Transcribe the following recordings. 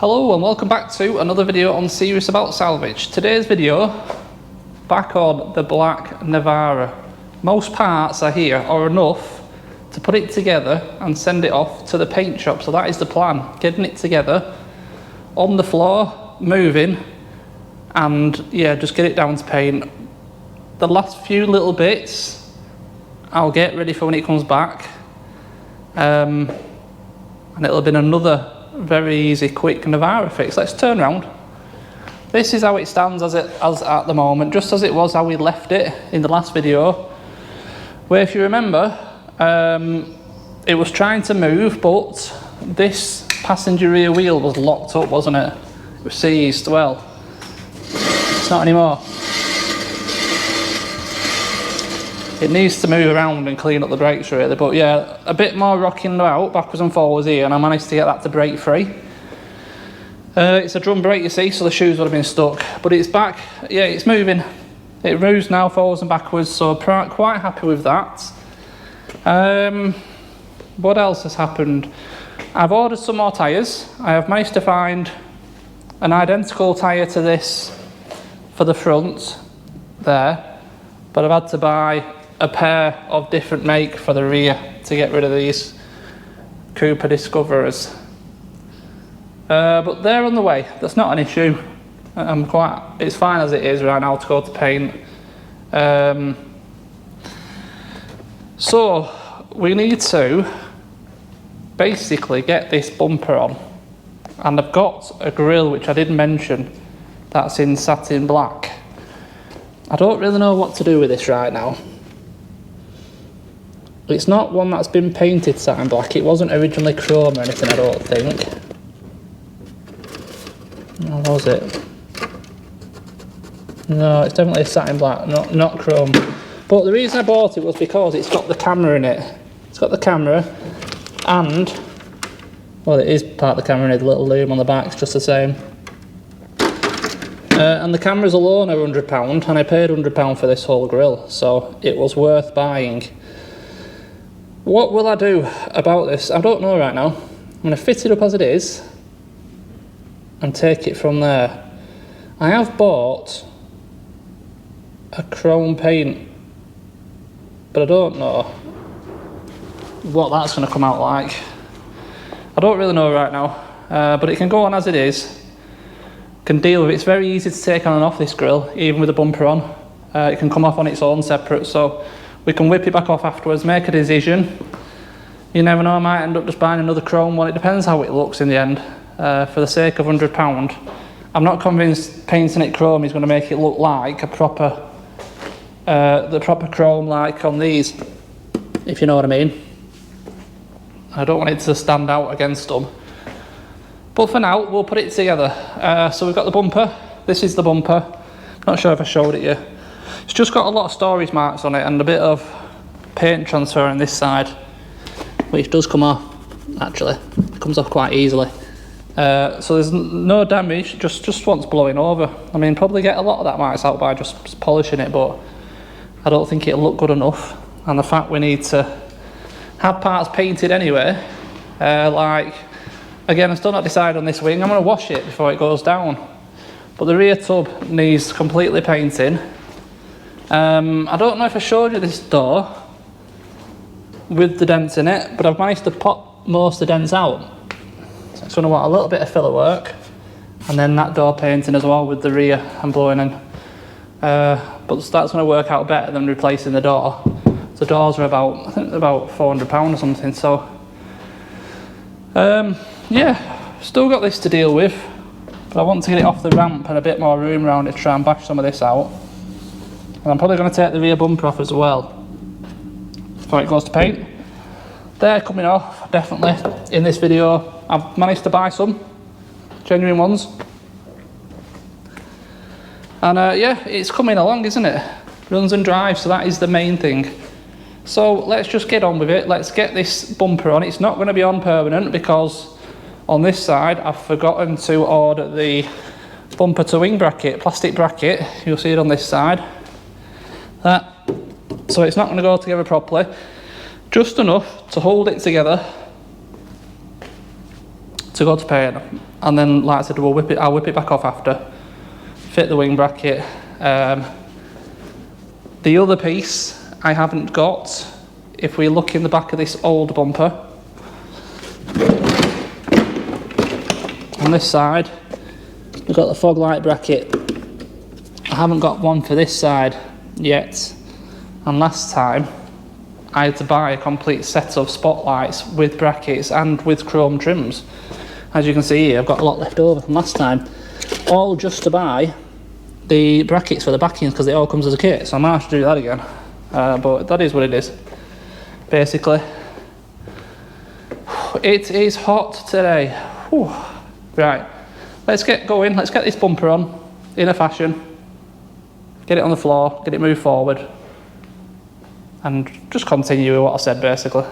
Hello and welcome back to another video on Serious About Salvage. Today's video, back on the black Navara. Most parts are here are enough to put it together and send it off to the paint shop. So that is the plan, getting it together on the floor, moving, and yeah, just get it down to paint. The last few little bits I'll get ready for when it comes back, and it'll have been another very easy, quick Navara fix. Let's turn around. This is how it stands as at the moment, just as it was how we left it in the last video, where, if you remember, it was trying to move, but this passenger rear wheel was locked up, wasn't it? It was seized. Well, it's not anymore. It needs to move around and clean up the brakes really, but yeah, a bit more rocking about backwards and forwards here, and I managed to get that to brake free. It's a drum brake, you see, so the shoes would have been stuck, but it's back. Yeah, it's moving. It moves now forwards and backwards, so quite happy with that. What else has happened? I've ordered some more tyres. I have managed to find an identical tyre to this for the front there, but I've had to buy a pair of different make for the rear to get rid of these Cooper Discoverers. But they're on the way. That's not an issue. It's fine as it is right now to go to paint. So we need to basically get this bumper on, and I've got a grille which I did mention that's in satin black. I don't really know what to do with this right now. It's not one that's been painted satin black. It wasn't originally chrome or anything, I don't think. Or was it? No, it's definitely satin black, not chrome. But the reason I bought it was because it's got the camera in it. It's got the camera, and, well, it is part of the camera in it, the little loom on the back, it's just the same. And the cameras alone are £100, and I paid £100 for this whole grille, so it was worth buying. What will I do about this? I don't know right now. I'm going to fit it up as it is and take it from there. I have bought a chrome paint, but I don't know what that's going to come out like. I don't really know right now, but it can go on as it is. Can deal with it. It's very easy to take on and off this grille, even with the bumper on. It can come off on its own separate, so we can whip it back off afterwards, make a decision. You never know, I might end up just buying another chrome one. It depends how it looks in the end. For the sake of £100, I'm not convinced painting it chrome is going to make it look like a proper, the proper chrome like on these, if you know what I mean. I don't want it to stand out against them. But for now, we'll put it together. So we've got the bumper. This is the bumper. Not sure if I showed it you. It's just got a lot of storage marks on it and a bit of paint transfer on this side, which does come off, actually. It comes off quite easily. So there's no damage, just wants blowing over. I mean, probably get a lot of that marks out by just polishing it, but I don't think it'll look good enough. And the fact we need to have parts painted anyway, again, I'm still not decided on this wing. I'm going to wash it before it goes down. But the rear tub needs completely painting. I don't know if I showed you this door with the dents in it, but I've managed to pop most of the dents out. So it's going to want a little bit of filler work, and then that door painting as well with the rear and blowing in. But that's going to work out better than replacing the door. The doors are about, I think they're about £400 or something, so yeah, still got this to deal with, but I want to get it off the ramp and a bit more room around it to try and bash some of this out. And I'm probably going to take the rear bumper off as well before it goes to paint. They're coming off, definitely, in this video. I've managed to buy some genuine ones. And yeah, it's coming along, isn't it? Runs and drives, so that is the main thing. So let's just get on with it. Let's get this bumper on. It's not going to be on permanent because on this side I've forgotten to order the bumper to wing bracket, plastic bracket. You'll see it on this side. So it's not going to go together properly, just enough to hold it together to go to paint, and then like I said, I'll whip it back off after, fit the wing bracket. The other piece I haven't got, if we look in the back of this old bumper, on this side, we've got the fog light bracket. I haven't got one for this side yet, and last time I had to buy a complete set of spotlights with brackets and with chrome trims. As you can see here, I've got a lot left over from last time, all just to buy the brackets for the backings because it all comes as a kit, so I might have to do that again. But that is what it is. Basically, it is hot today. Whew. Right, let's get going. Let's get this bumper on in a fashion. Get it on the floor, get it moved forward, and just continue with what I said basically.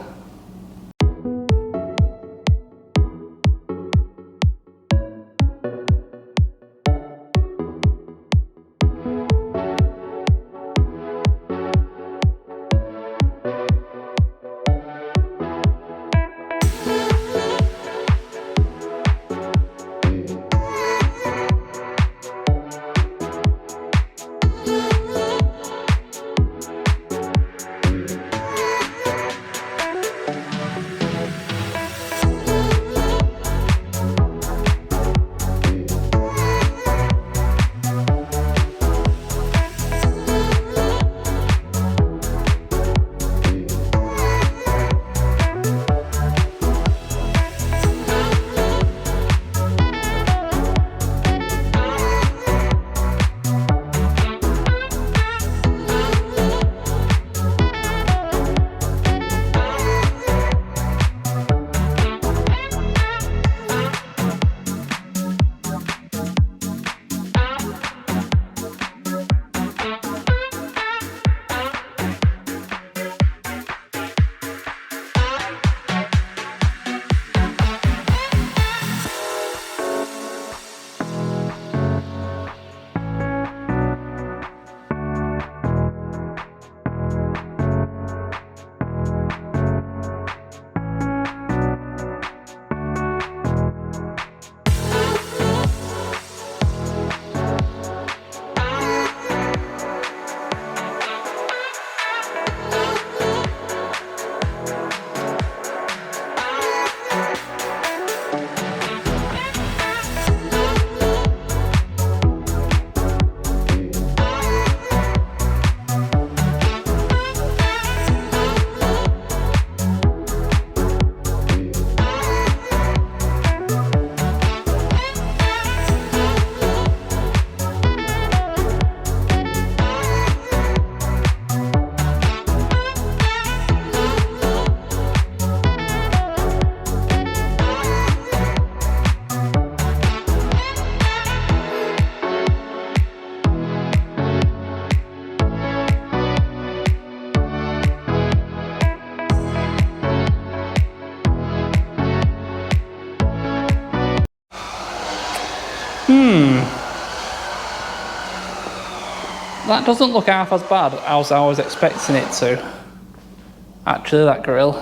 That doesn't look half as bad as I was expecting it to. Actually, that grill.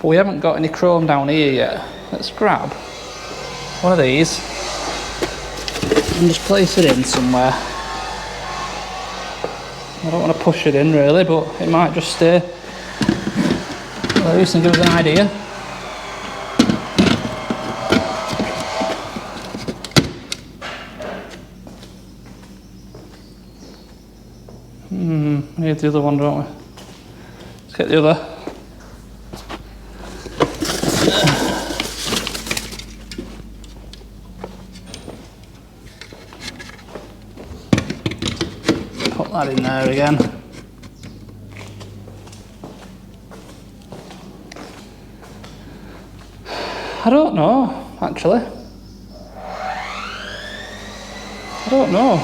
But we haven't got any chrome down here yet. Let's grab one of these and just place it in somewhere. I don't want to push it in really, but it might just stay loose and give us an idea. We need the other one, don't we? Let's get the other. Put that in there again. I don't know, actually. I don't know.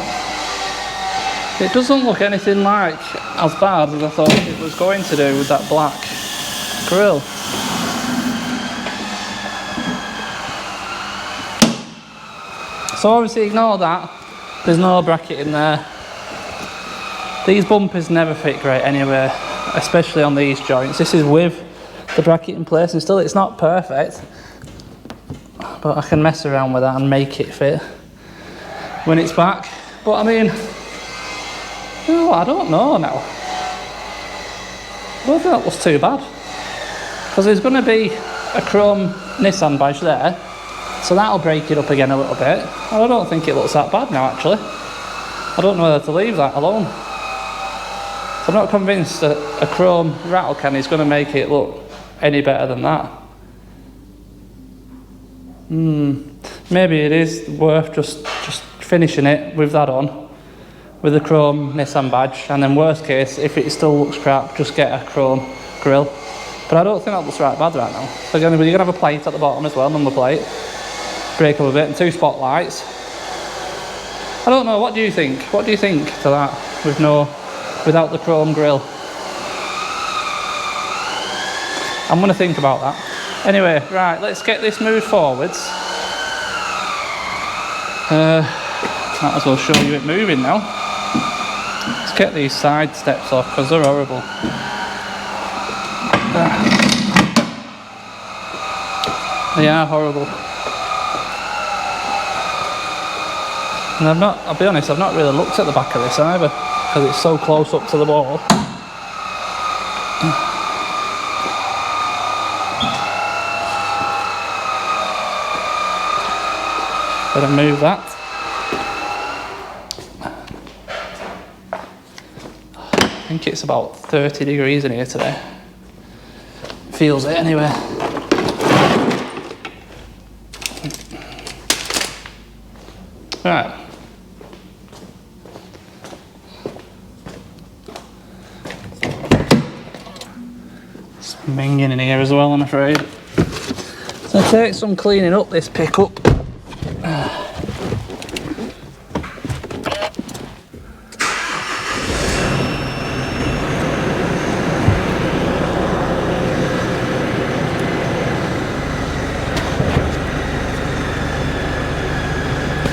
It doesn't look anything like as bad as I thought it was going to do with that black grill. So obviously ignore that, there's no bracket in there. These bumpers never fit great anyway, especially on these joints. This is with the bracket in place and still it's not perfect. but I can mess around with that and make it fit when it's back. But I mean, oh, I don't know now. I don't think that was too bad, because there's going to be a chrome Nissan badge there, so that'll break it up again a little bit. And I don't think it looks that bad now, actually. I don't know whether to leave that alone. So I'm not convinced that a chrome rattle can is going to make it look any better than that. Maybe it is worth just finishing it with that on, with the chrome Nissan badge, and then worst case, if it still looks crap, just get a chrome grille. But I don't think that looks right bad right now. So you're going to have a plate at the bottom as well, number plate. Break up a bit, and 2 spotlights. I don't know, what do you think? What do you think to that without the chrome grille? I'm going to think about that. Anyway, right, let's get this moved forwards. Might as well show you it moving now. Let's get these side steps off, because they're horrible. They are horrible. And I'll be honest, I've not really looked at the back of this either, because it's so close up to the wall. Better move that. I think it's about 30 degrees in here today. Feels it anyway. Right. It's minging in here as well, I'm afraid. So it takes some cleaning up, this pickup.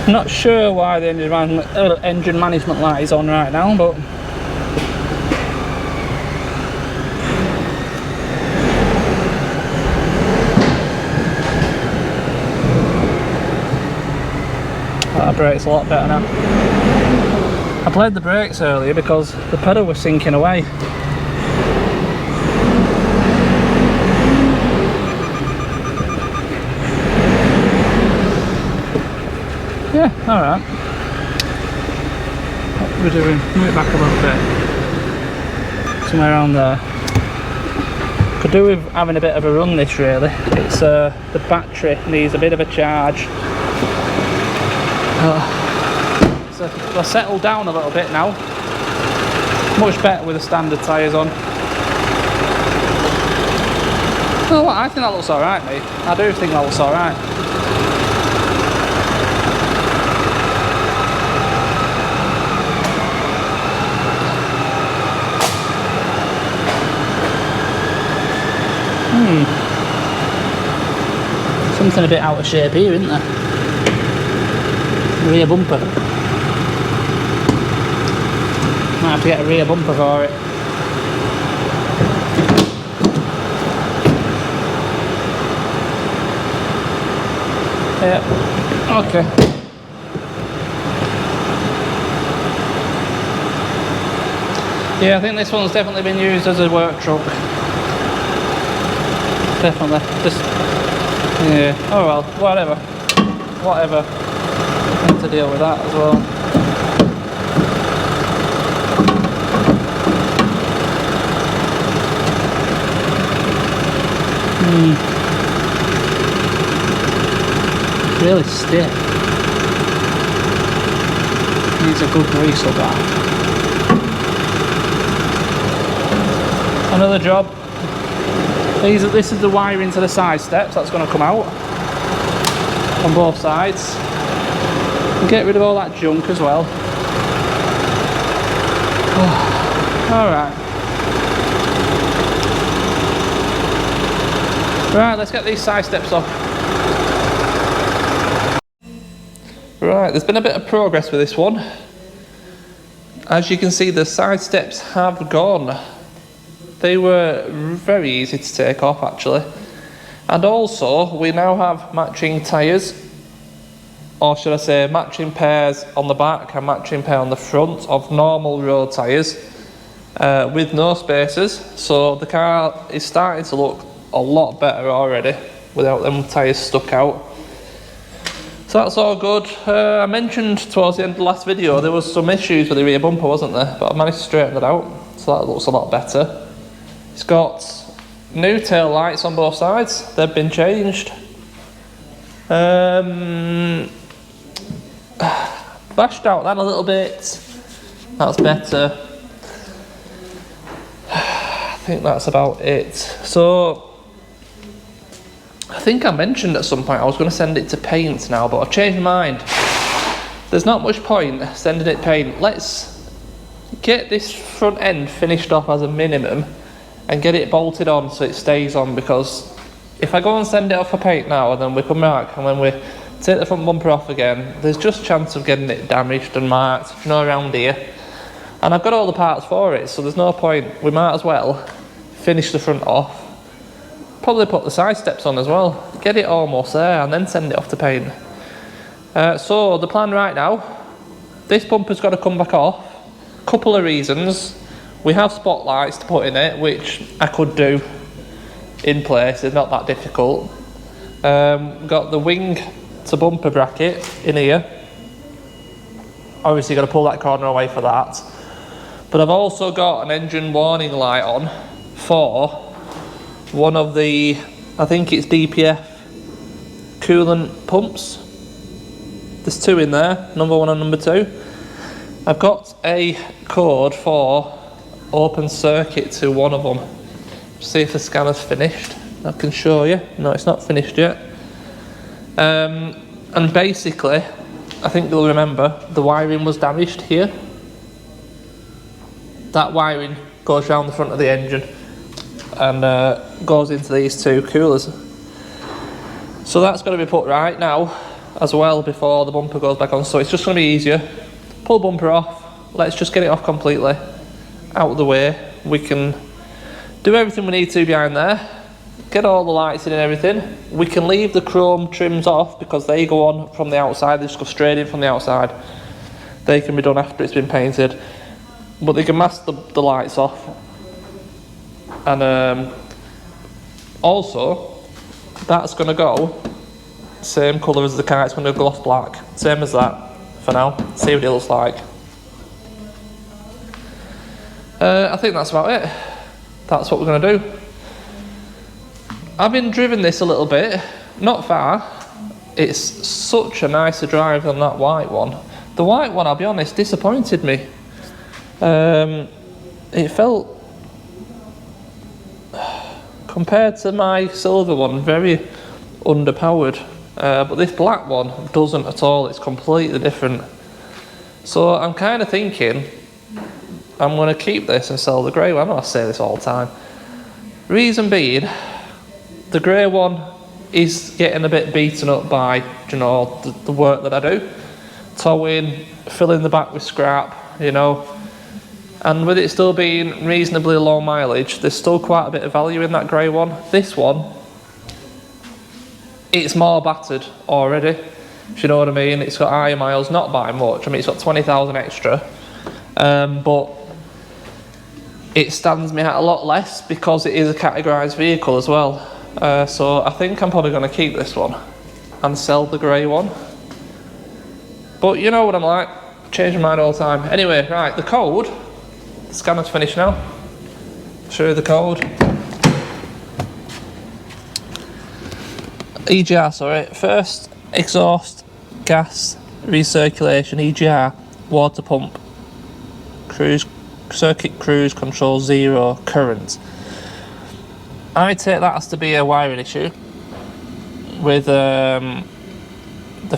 I'm not sure why the engine management light is on right now, but that brake's a lot better now. I played the brakes earlier because the pedal was sinking away. Yeah, alright. What we're doing, move it back a little bit. Somewhere around there. Could do with having a bit of a run this really. It's the battery needs a bit of a charge. So I've settled down a little bit now. Much better with the standard tyres on. Oh, I think that looks alright, mate. I do think that looks alright. Something a bit out of shape here, isn't there? Rear bumper. Might have to get a rear bumper for it. Yeah, okay. Yeah, I think this one's definitely been used as a work truck. Definitely. Just, yeah, oh well, whatever. Whatever. I have to deal with that as well. Really stiff. Needs a good grease up that. Another job. This is the wiring to the side steps that's going to come out on both sides. And get rid of all that junk as well. Alright. Right, let's get these side steps off. Right, there's been a bit of progress with this one. As you can see, the side steps have gone. They were very easy to take off actually. And also, we now have matching tyres, or should I say matching pairs on the back and matching pair on the front of normal road tyres with no spacers. So the car is starting to look a lot better already without them tyres stuck out. So that's all good. I mentioned towards the end of the last video there was some issues with the rear bumper, wasn't there? But I managed to straighten that out, so that looks a lot better. It's got new tail lights on both sides, they've been changed. Bashed out that a little bit, that's better. I think that's about it. So I think I mentioned at some point I was going to send it to paint now, but I've changed my mind. There's not much point sending it paint. Let's get this front end finished off as a minimum and get it bolted on so it stays on, because if I go and send it off for paint now and then we come back and when we take the front bumper off again, there's just a chance of getting it damaged and marked, you know, around here. And I've got all the parts for it, so there's no point. We might as well finish the front off, probably put the side steps on as well, get it almost there and then send it off to paint. So the plan right now, this bumper's got to come back off. Couple of reasons. We have spotlights to put in it, which I could do in place, it's not that difficult. Got the wing to bumper bracket in here. Obviously got to pull that corner away for that. But I've also got an engine warning light on for one of the, I think it's DPF coolant pumps. There's two in there, number 1 and number 2. I've got a code for open circuit to one of them. See if the scanner's finished. I can show you. No, it's not finished yet. And basically, I think you'll remember, the wiring was damaged here. That wiring goes around the front of the engine and goes into these two coolers. So that's got to be put right now as well before the bumper goes back on. So it's just going to be easier. Pull the bumper off. Let's just get it off completely. Out of the way. We can do everything we need to behind there. Get all the lights in and everything. We can leave the chrome trims off because they go on from the outside. They just go straight in from the outside. They can be done after it's been painted. But they can mask the lights off. And also, that's going to go same colour as the car. It's going to go gloss black. Same as that for now. See what it looks like. I think that's about it. That's what we're going to do. Having driven this a little bit, not far, it's such a nicer drive than that white one. The white one, I'll be honest, disappointed me. It felt, compared to my silver one, very underpowered. But this black one doesn't at all, it's completely different. So I'm kind of thinking, I'm going to keep this and sell the grey one. I know I say this all the time. Reason being, the grey one is getting a bit beaten up by, you know, the work that I do. Towing, filling the back with scrap, you know. And with it still being reasonably low mileage, there's still quite a bit of value in that grey one. This one, it's more battered already, if you know what I mean. It's got higher miles, not by much. I mean, it's got 20,000 extra. But it stands me out a lot less because it is a categorised vehicle as well. So I think I'm probably going to keep this one and sell the grey one. But you know what I'm like, change my mind all the time. Anyway, right, the code, the scanner's finished now. Show you the code. EGR, sorry, first exhaust gas recirculation, EGR, water pump, circuit cruise control 0 current. I take that as to be a wiring issue with the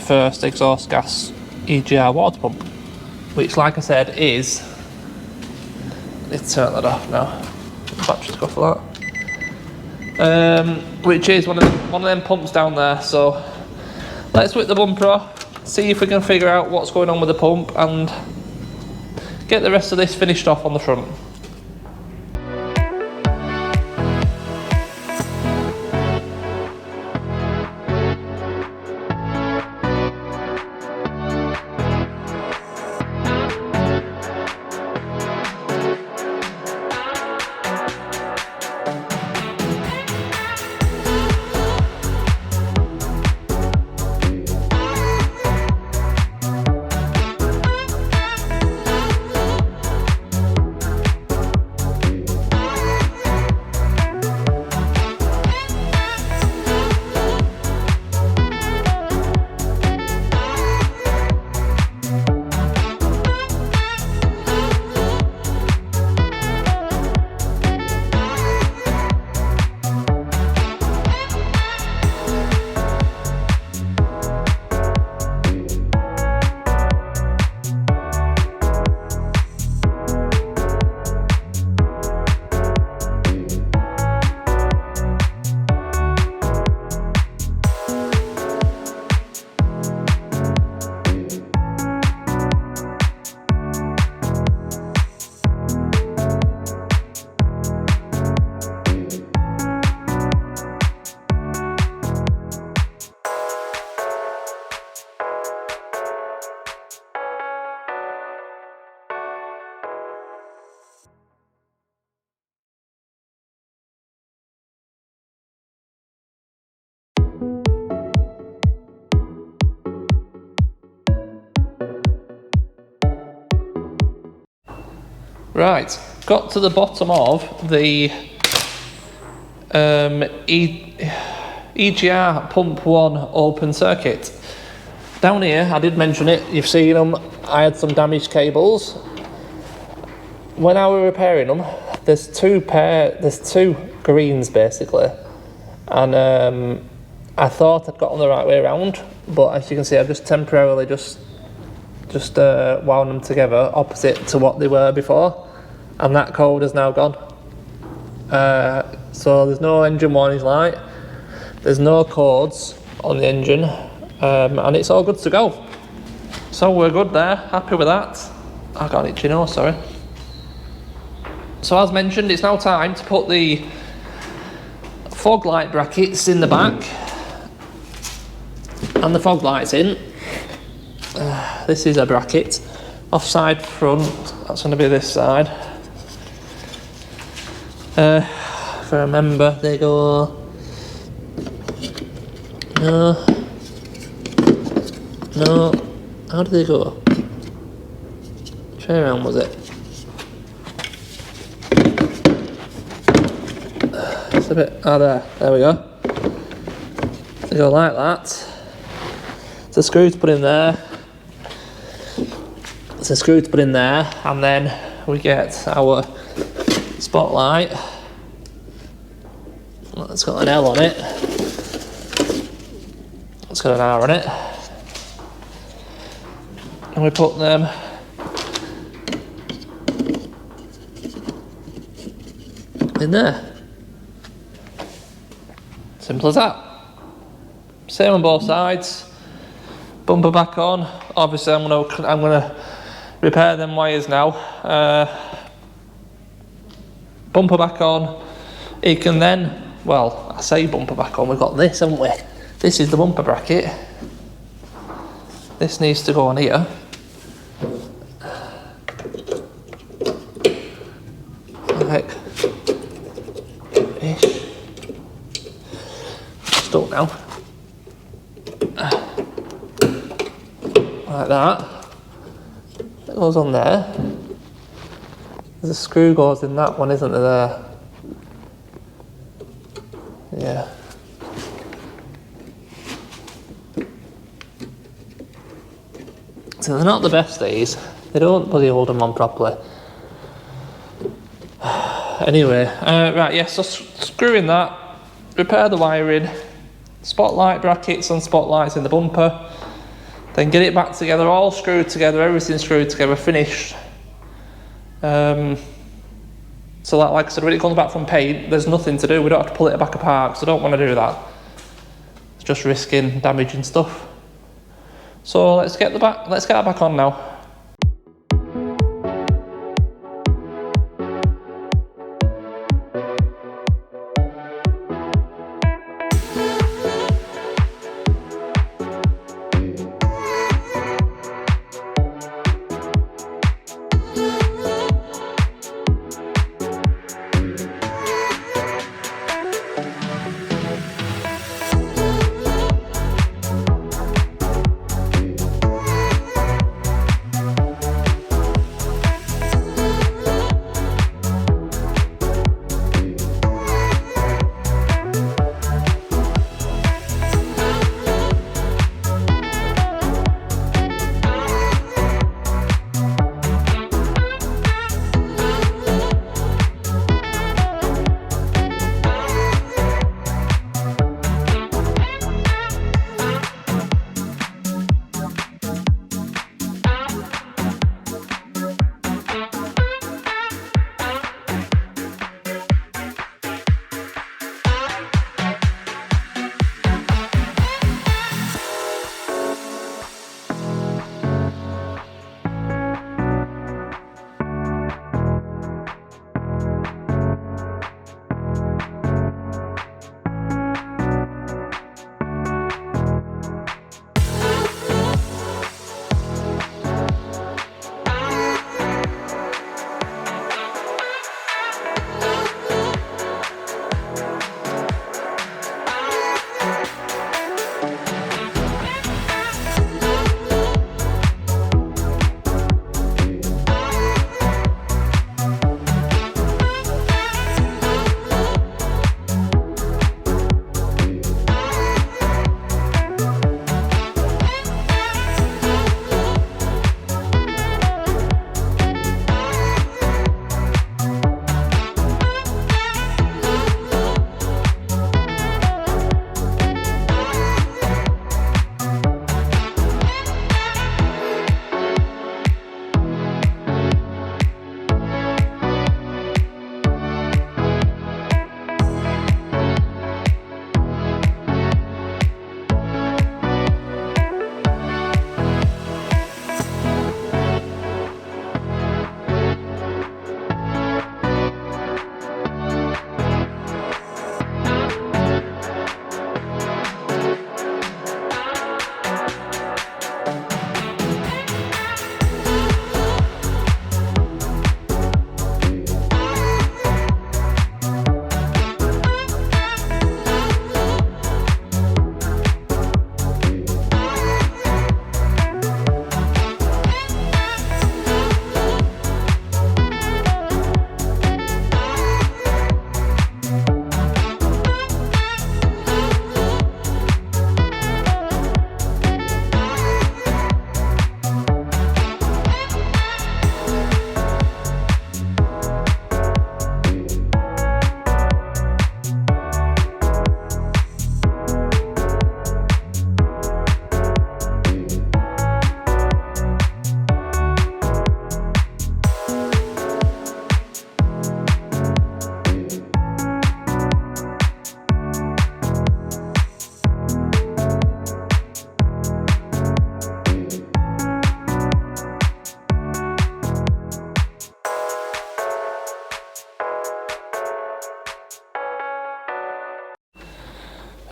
first exhaust gas EGR water pump, which, like I said, is, let's turn that off now, the battery's go for that, which is one of them pumps down there. So let's whip the bumper off, see if we can figure out what's going on with the pump and get the rest of this finished off on the front. Right, got to the bottom of the EGR pump 1 open circuit. Down here, I did mention it, you've seen them, I had some damaged cables. When I was repairing them, there's two greens basically, and I thought I'd got them the right way around, but as you can see, I've just temporarily just wound them together opposite to what they were before, and that code is now gone. So there's no engine warning light, there's no codes on the engine, and it's all good to go. So we're good there, happy with that. I got an itchy nose, sorry. So as mentioned, it's now time to put the fog light brackets in the back and the fog lights in. This is a bracket, offside front, that's going to be this side. If I remember, they go, no, how do they go? Which way around was it? It's a bit, there we go. They go like that. There's a screw to put in there. There's a screw to put in there, and then we get our spotlight. Well, it's got an L on it. It's got an R on it. And we put them in there. Simple as that. Same on both sides. Bumper back on. Obviously, I'm gonna repair them wires now. Bumper back on. You can then, well, I say bumper back on. We've got this, haven't we? This is the bumper bracket. This needs to go on here. Like ish. Stuck now. Like that. It goes on there. There's a screw goes in that one, isn't there? Yeah. So they're not the best, these. They don't bloody hold them on properly. Anyway, right, yeah, so screw in that, repair the wiring, spotlight brackets and spotlights in the bumper, then get it back together, all screwed together, everything screwed together, finished. So that, like I said, when it comes back from paint, there's nothing to do, we don't have to pull it back apart, so I don't want to do that. It's just risking damaging stuff. So let's get that back on now.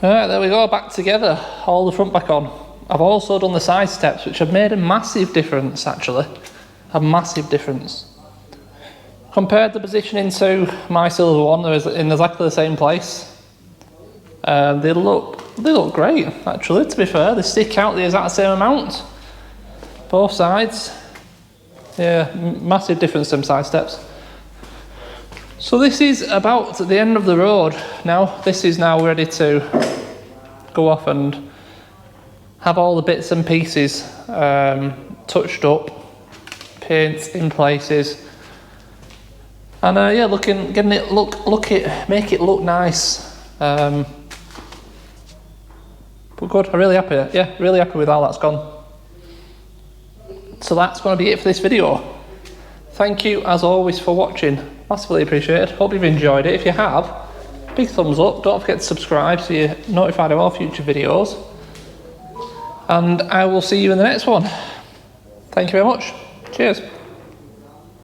Alright, there we go, back together, all the front back on. I've also done the side steps, which have made a massive difference actually. A massive difference. Compared the positioning to my silver one, they're in exactly the same place. They look great actually, to be fair. They stick out the exact same amount. Both sides. Yeah, massive difference to them side steps. So this is about the end of the road now. This is now ready to go off and have all the bits and pieces touched up, paint in places, and yeah, getting it make it look nice. But good, I'm really happy. Yeah, really happy with how that's gone. So that's going to be it for this video. Thank you as always for watching. Massively appreciated. Hope you've enjoyed it. If you have, big thumbs up. Don't forget to subscribe so you're notified of all future videos. And I will see you in the next one. Thank you very much. Cheers.